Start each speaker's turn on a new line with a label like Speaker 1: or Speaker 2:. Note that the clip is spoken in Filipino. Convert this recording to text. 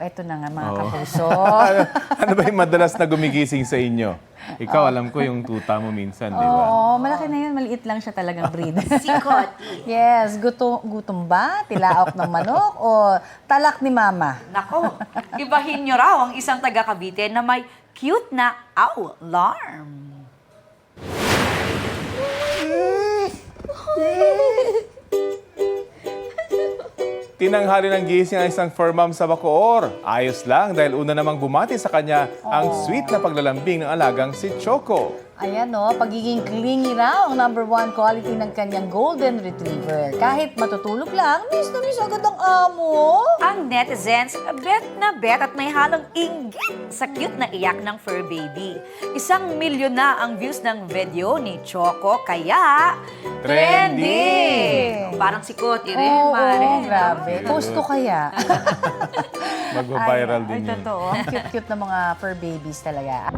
Speaker 1: eto na nga mga kapuso.
Speaker 2: Ano ba yung madalas na gumigising sa inyo? Ikaw, alam ko yung tuta mo minsan, di ba?
Speaker 1: Oo, malaki na yun. Maliit lang siya talagang breed.
Speaker 3: Sikoti.
Speaker 1: Yes, gutom ba? Tilaok ng manok? O talak ni mama?
Speaker 3: Nako, ibahin nyo raw ang isang taga Cavite na may cute na alarm.
Speaker 2: Tinanghali ng gising ang isang fur mom sa Bacoor. Ayos lang dahil una namang bumati sa kanya ang sweet na paglalambing ng alagang si Choco.
Speaker 1: Ayan o, pagiging clingy raw ang #1 quality ng kanyang golden retriever. Kahit matutulog lang, miss na miss agad ang amo.
Speaker 3: Ang netizens, bet na bet at may halong inggit sa cute na iyak ng fur baby. 1 milyon na ang views ng video ni Choco, kaya
Speaker 2: Trending!
Speaker 3: Parang sikoti rin,
Speaker 1: Oo,
Speaker 3: Mare.
Speaker 1: grabe. Gusto kaya.
Speaker 2: Magbabiral din
Speaker 1: Ay,
Speaker 2: yun.
Speaker 1: totoo. Ang cute-cute ng mga fur babies talaga.